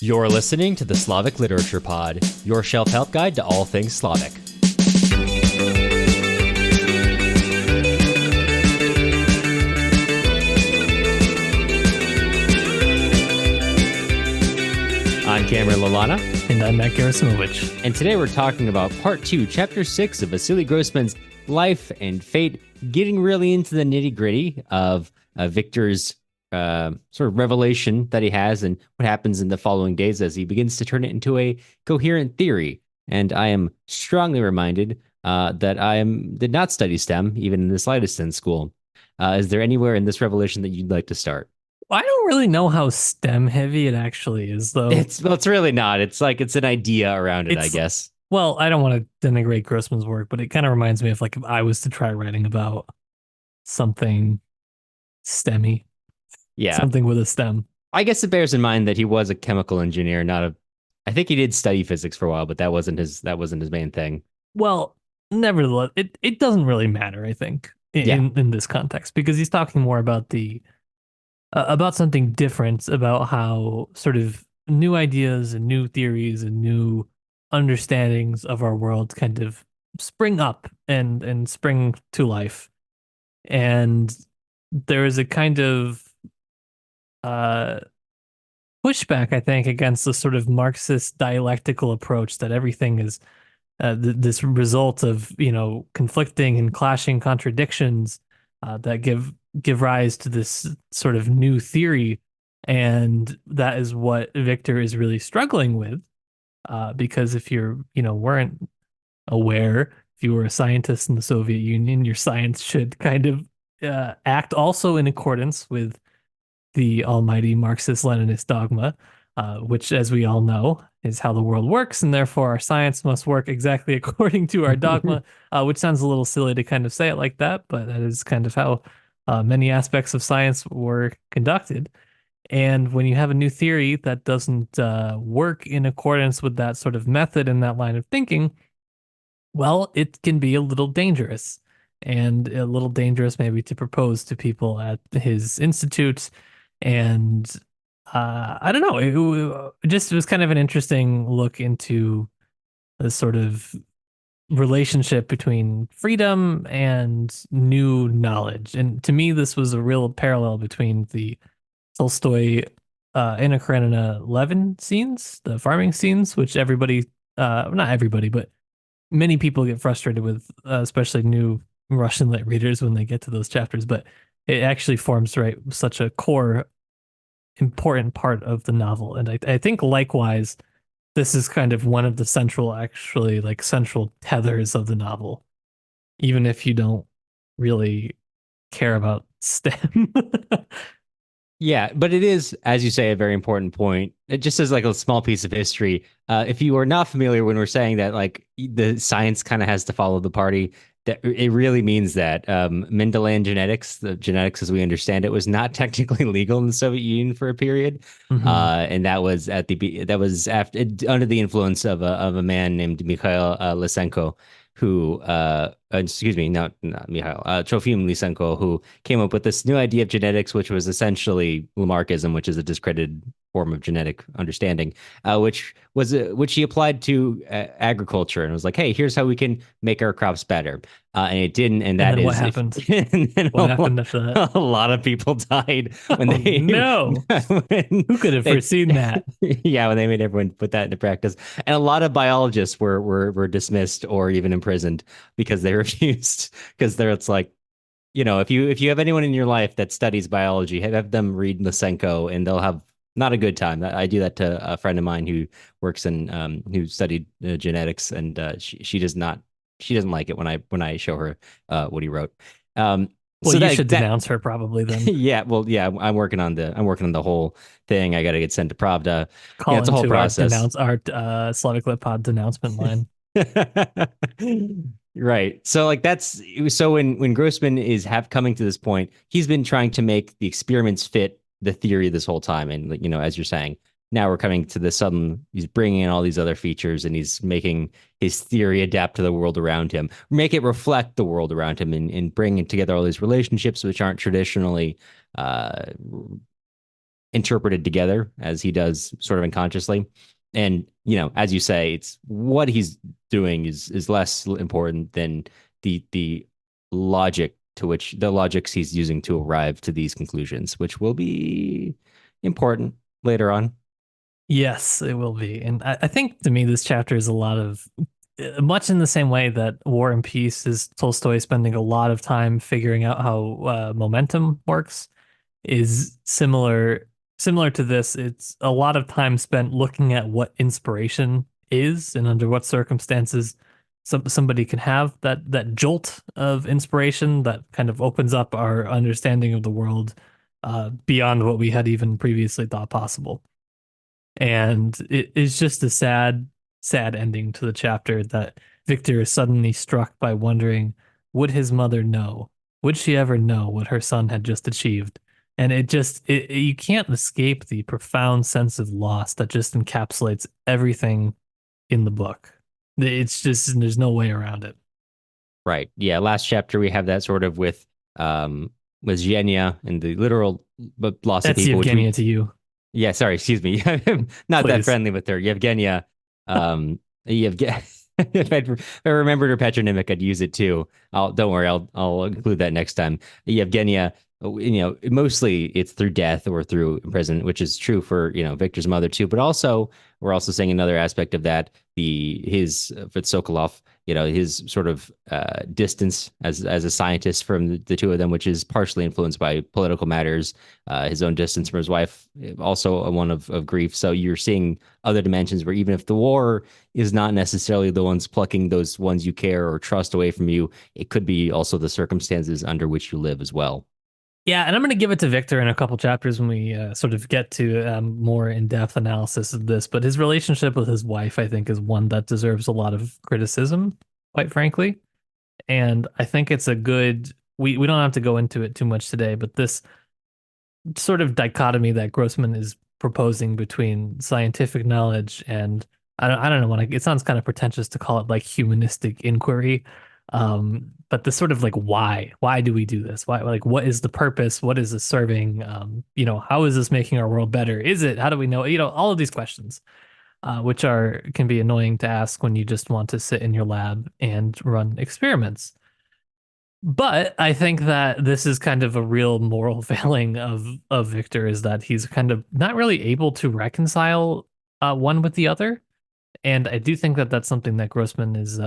You're listening to the Slavic Literature Pod, your shelf help guide to all things Slavic. I'm Cameron Lalana. And I'm Matt Gerasimovich. And today we're talking about Part 2, Chapter 6 of Vasily Grossman's life and fate, getting really into the nitty-gritty of Victor's sort of revelation that he has and what happens in the following days as he begins to turn it into a coherent theory. And I am strongly reminded that did not study STEM, even in the slightest in school. Is there anywhere in this revelation that you'd like to start? I don't really know how STEM heavy it actually is, though. It's really not. It's like it's an idea around it, I guess. Well, I don't want to denigrate Grossman's work, but it kind of reminds me of like if I was to try writing about something STEMmy. Yeah. Something with a STEM. I guess it bears in mind that he was a chemical engineer, I think he did study physics for a while, but that wasn't his main thing. Well, nevertheless, it doesn't really matter, I think, in this context, because he's talking more about about something different, about how sort of new ideas and new theories and new understandings of our world kind of spring up and spring to life. And there is a kind of pushback, I think, against the sort of Marxist dialectical approach that everything is this result of, conflicting and clashing contradictions that give rise to this sort of new theory. And that is what Victor is really struggling with. Because if weren't aware, if you were a scientist in the Soviet Union, your science should kind of act also in accordance with the almighty Marxist-Leninist dogma, which, as we all know, is how the world works, and therefore our science must work exactly according to our dogma, which sounds a little silly to kind of say it like that, but that is kind of how many aspects of science were conducted. And when you have a new theory that doesn't work in accordance with that sort of method and that line of thinking, well, it can be a little dangerous, and a little dangerous maybe to propose to people at his institute. And I don't know, it was kind of an interesting look into the sort of relationship between freedom and new knowledge. And to me, this was a real parallel between the Tolstoy Anna Karenina Levin scenes, the farming scenes, which everybody, not everybody, but many people get frustrated with, especially new Russian lit readers when they get to those chapters. But it actually forms such a core important part of the novel. And I think likewise, this is kind of one of the central tethers of the novel, even if you don't really care about STEM. Yeah, but it is, as you say, a very important point. It just is like a small piece of history. If you are not familiar when we're saying that, like, the science kind of has to follow the party, that it really means that Mendelian genetics, the genetics as we understand it, was not technically legal in the Soviet Union for a period, and that was after under the influence of a man named Mikhail Lysenko, who excuse me, not Mikhail, Trofim Lysenko, who came up with this new idea of genetics, which was essentially Lamarckism, which is a discredited form of genetic understanding, which he applied to agriculture, and was like, hey, here's how we can make our crops better. And it didn't, and that is what happened. And then what happened after that? A lot of people died when who could have foreseen that? Yeah, when they made everyone put that into practice, and a lot of biologists were dismissed or even imprisoned because they refused. Because it's like, if you have anyone in your life that studies biology, have them read Lysenko, and they'll have not a good time. I do that to a friend of mine who works in who studied genetics, and she doesn't like it when I show her what he wrote. Well, so you should denounce her probably then. Yeah, well, yeah, I'm working on the whole thing. I got to get sent to Pravda. It's a whole process. Our Slavic Lit Pod denouncement line. Right. So like when Grossman is coming to this point, he's been trying to make the experiments fit the theory this whole time. And, as you're saying, now we're coming to the sudden, he's bringing in all these other features, and he's making his theory adapt to the world around him, make it reflect the world around him, and bringing together all these relationships which aren't traditionally interpreted together as he does sort of unconsciously. And, as you say, it's what he's doing is less important than the logic to which the logics he's using to arrive to these conclusions, which will be important later on. Yes, it will be. And I think to me, this chapter is a lot of much in the same way that War and Peace is Tolstoy spending a lot of time figuring out how momentum works, is similar to this. It's a lot of time spent looking at what inspiration is and under what circumstances somebody can have that jolt of inspiration that kind of opens up our understanding of the world beyond what we had even previously thought possible. And it is just a sad, sad ending to the chapter that Victor is suddenly struck by wondering, would his mother know? Would she ever know what her son had just achieved? And you can't escape the profound sense of loss that just encapsulates everything in the book. It's just, there's no way around it. Right. Yeah. Last chapter, we have that sort of with Zhenya and the literal loss That's of people. Yevgenia to you. Yeah, sorry, excuse me. Not that Please. friendly with her. Yevgenia. If I remembered her patronymic, I'd use it too. Don't worry, I'll include that next time. Yevgenia, mostly it's through death or through imprisonment, which is true for, Victor's mother too. But also, we're also saying another aspect of that, his with Sokolov, his sort of distance as a scientist from the two of them, which is partially influenced by political matters, his own distance from his wife, also a one of grief. So you're seeing other dimensions where even if the war is not necessarily the ones plucking those ones you care or trust away from you, it could be also the circumstances under which you live as well. Yeah, and I'm going to give it to Victor in a couple chapters when we sort of get to more in-depth analysis of this. But his relationship with his wife, I think, is one that deserves a lot of criticism, quite frankly. And I think it's a good. We don't have to go into it too much today, but this sort of dichotomy that Grossman is proposing between scientific knowledge and I don't know, it sounds kind of pretentious to call it like humanistic inquiry. But the sort of like why do we do this? Why, like, what is the purpose? What is this serving? How is this making our world better? Is it? How do we know? All of these questions, which can be annoying to ask when you just want to sit in your lab and run experiments. But I think that this is kind of a real moral failing of Victor, is that he's kind of not really able to reconcile one with the other. And I do think that that's something that Grossman is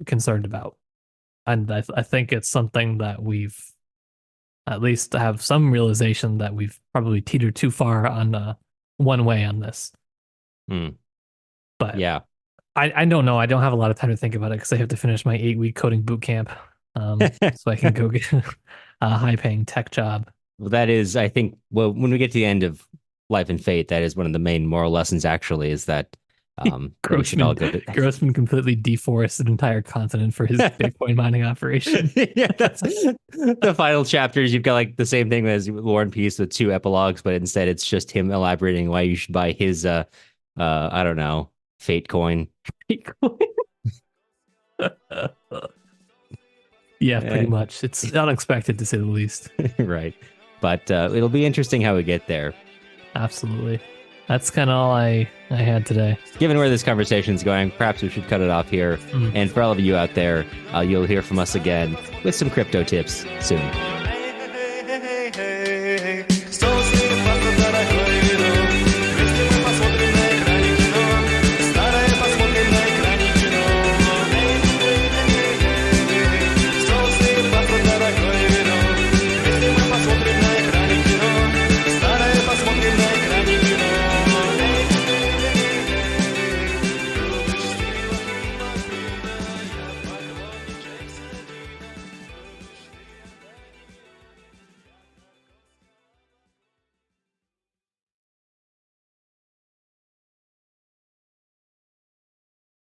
concerned about. And I think it's something that we've at least have some realization that we've probably teetered too far on one way on this. But yeah, I don't know. I don't have a lot of time to think about it because I have to finish my 8-week coding boot camp, so I can go get a high-paying tech job. Well, that is, I think, when we get to the end of Life and Fate, that is one of the main moral lessons. Actually, is that Grossman completely deforests an entire continent for his Bitcoin mining operation. Yeah, that's the final chapters. You've got like the same thing as War and Peace with 2 epilogues, but instead it's just him elaborating why you should buy his I don't know, Fate coin. Yeah, pretty much. It's unexpected to say the least. Right. But it'll be interesting how we get there. Absolutely. That's kind of all I had today. Given where this conversation is going, perhaps we should cut it off here. And for all of you out there, you'll hear from us again with some crypto tips soon.